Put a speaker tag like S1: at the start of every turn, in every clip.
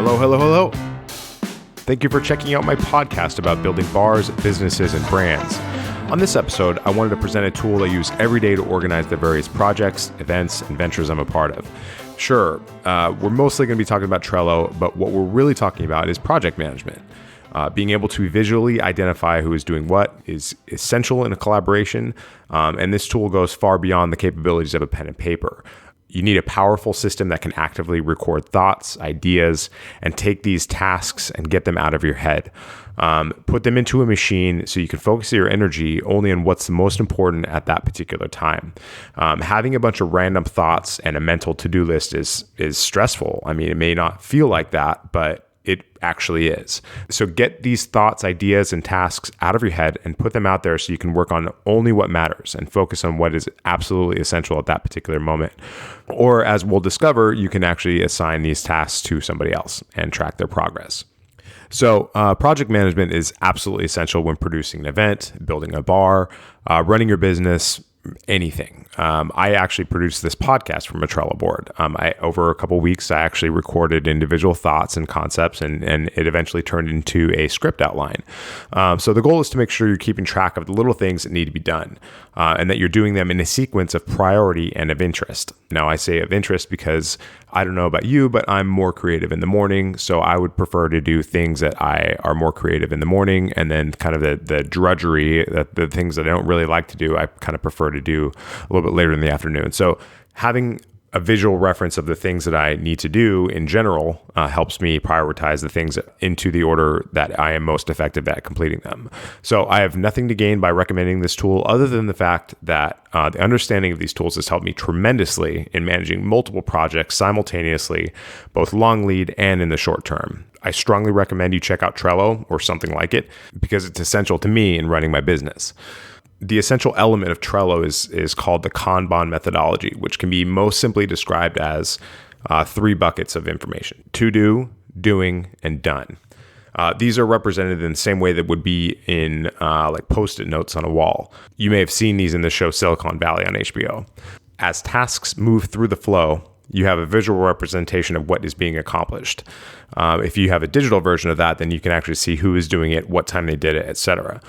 S1: Hello, hello, hello. Thank you for checking out my podcast about building bars, businesses, and brands. On this episode, I wanted to present a tool I use every day to organize the various projects, events, and ventures I'm a part of. Sure, we're mostly going to be talking about Trello, but what we're really talking about is project management. Being able to visually identify who is doing what is essential in a collaboration, and this tool goes far beyond the capabilities of a pen and paper. You need a powerful system that can actively record thoughts, ideas, and take these tasks and get them out of your head. Put them into a machine so you can focus your energy only on what's the most important at that particular time. Having a bunch of random thoughts and a mental to-do list is stressful. I mean, it may not feel like that, but it actually is. So get these thoughts, ideas, and tasks out of your head and put them out there so you can work on only what matters and focus on what is absolutely essential at that particular moment. Or as we'll discover, you can actually assign these tasks to somebody else and track their progress. So project management is absolutely essential when producing an event, building a bar, running your business, anything. I actually produced this podcast from a Trello board. Over a couple of weeks, I actually recorded individual thoughts and concepts, and it eventually turned into a script outline. So the goal is to make sure you're keeping track of the little things that need to be done, and that you're doing them in a sequence of priority and of interest. Now, I say of interest because I don't know about you, but I'm more creative in the morning, so I would prefer to do things that I are more creative in the morning, and then kind of the drudgery, the things that I don't really like to do, I kind of prefer to do a little bit later in the afternoon. So having a visual reference of the things that I need to do in general helps me prioritize the things into the order that I am most effective at completing them. So I have nothing to gain by recommending this tool other than the fact that the understanding of these tools has helped me tremendously in managing multiple projects simultaneously, both long lead and in the short term. I strongly recommend you check out Trello or something like it because it's essential to me in running my business. The essential element of Trello is called the Kanban methodology, which can be most simply described as three buckets of information: to do, doing, and done. These are represented in the same way that would be in like Post-it notes on a wall. You may have seen these in the show Silicon Valley on HBO. As tasks move through the flow, you have a visual representation of what is being accomplished. If you have a digital version of that, then you can actually see who is doing it, what time they did it, etc.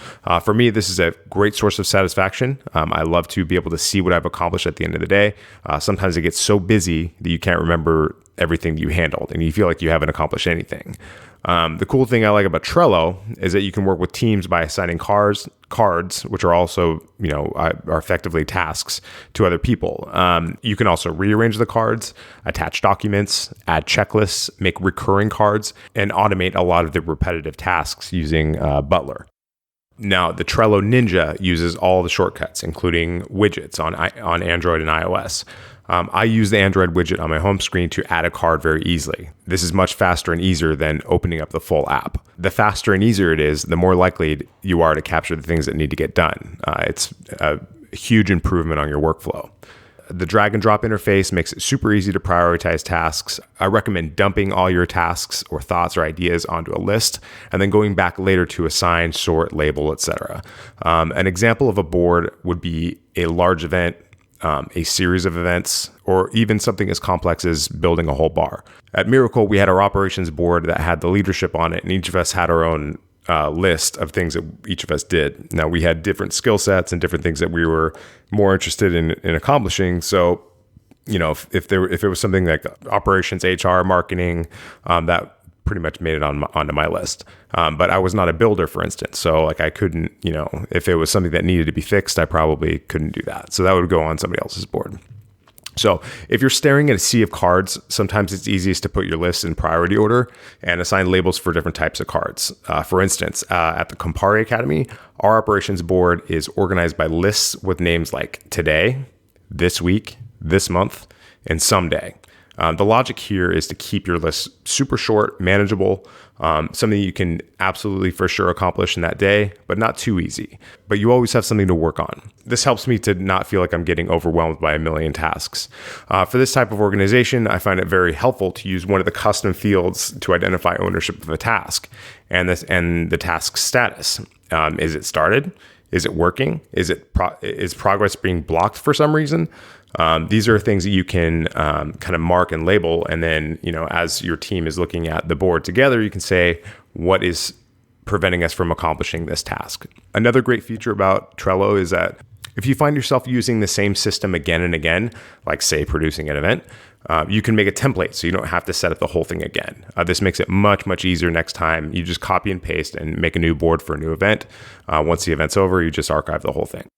S1: For me, this is a great source of satisfaction. I love to be able to see what I've accomplished at the end of the day. Sometimes it gets so busy that you can't remember everything you handled and you feel like you haven't accomplished anything. The cool thing I like about Trello is that you can work with teams by assigning cards, which are also, are effectively tasks to other people. You can also rearrange the cards, attach documents, add checklists, make recurring cards, and automate a lot of the repetitive tasks using Butler. Now, the Trello Ninja uses all the shortcuts, including widgets on Android and iOS. I use the Android widget on my home screen to add a card very easily. This is much faster and easier than opening up the full app. The faster and easier it is, the more likely you are to capture the things that need to get done. It's a huge improvement on your workflow. The drag and drop interface makes it super easy to prioritize tasks. I recommend dumping all your tasks or thoughts or ideas onto a list and then going back later to assign, sort, label, etc. An example of a board would be a large event, a series of events, or even something as complex as building a whole bar. At Miracle, we had our operations board that had the leadership on it, and each of us had our own list of things that each of us did. Now, we had different skill sets and different things that we were more interested in accomplishing. So, if it was something like operations, HR, marketing, that pretty much made it onto my list. But I was not a builder, for instance. So I couldn't, if it was something that needed to be fixed, I probably couldn't do that. So that would go on somebody else's board. So if you're staring at a sea of cards, sometimes it's easiest to put your list in priority order and assign labels for different types of cards. For instance, at the Campari Academy, our operations board is organized by lists with names like today, this week, this month, and someday. The logic here is to keep your list super short, manageable, something you can absolutely for sure accomplish in that day, but not too easy. But you always have something to work on. This helps me to not feel like I'm getting overwhelmed by a million tasks. For this type of organization, I find it very helpful to use one of the custom fields to identify ownership of a task and the task status. Is it started? Is it working? Is progress being blocked for some reason? These are things that you can kind of mark and label. And then, as your team is looking at the board together, you can say, what is preventing us from accomplishing this task? Another great feature about Trello is that if you find yourself using the same system again and again, like say producing an event, you can make a template so you don't have to set up the whole thing again. This makes it much, much easier next time. You just copy and paste and make a new board for a new event. Once the event's over, you just archive the whole thing.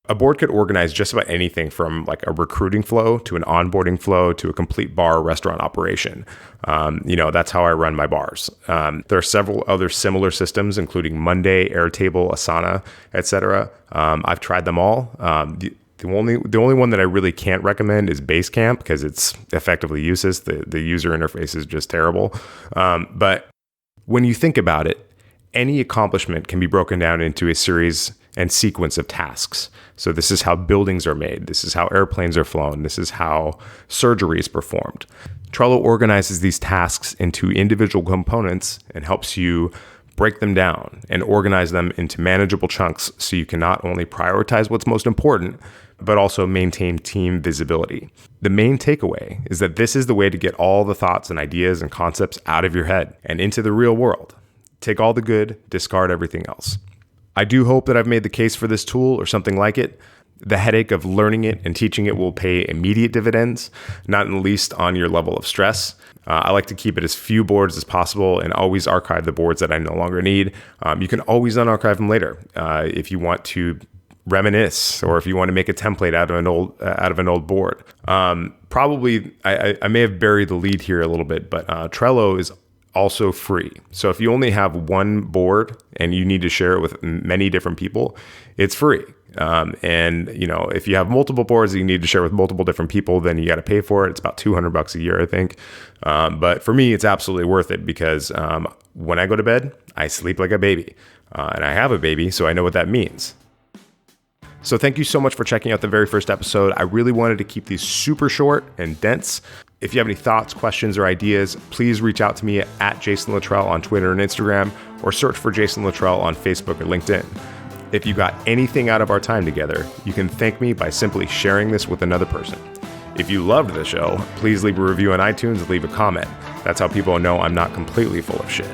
S1: A board could organize just about anything from like a recruiting flow to an onboarding flow to a complete bar or restaurant operation. That's how I run my bars. There are several other similar systems, including Monday, Airtable, Asana, etc. I've tried them all. The only one that I really can't recommend is Basecamp because it's effectively useless. The user interface is just terrible. But when you think about it, any accomplishment can be broken down into a series and sequence of tasks. So this is how buildings are made. This is how airplanes are flown. This is how surgery is performed. Trello organizes these tasks into individual components and helps you break them down and organize them into manageable chunks so you can not only prioritize what's most important, but also maintain team visibility. The main takeaway is that this is the way to get all the thoughts and ideas and concepts out of your head and into the real world. Take all the good, discard everything else. I do hope that I've made the case for this tool or something like it. The headache of learning it and teaching it will pay immediate dividends, not in the least on your level of stress. I like to keep it as few boards as possible and always archive the boards that I no longer need. You can always unarchive them later if you want to reminisce or if you want to make a template out of an old board. Probably, I may have buried the lead here a little bit, but Trello is also free. So if you only have one board and you need to share it with many different people, it's free. And if you have multiple boards that you need to share with multiple different people, then you got to pay for it. It's about $200 a year, I think. But for me, it's absolutely worth it because when I go to bed, I sleep like a baby. And I have a baby, so I know what that means. So thank you so much for checking out the very first episode. I really wanted to keep these super short and dense. If you have any thoughts, questions, or ideas, please reach out to me at Jason Luttrell on Twitter and Instagram, or search for Jason Luttrell on Facebook or LinkedIn. If you got anything out of our time together, you can thank me by simply sharing this with another person. If you loved the show, please leave a review on iTunes and leave a comment. That's how people know I'm not completely full of shit.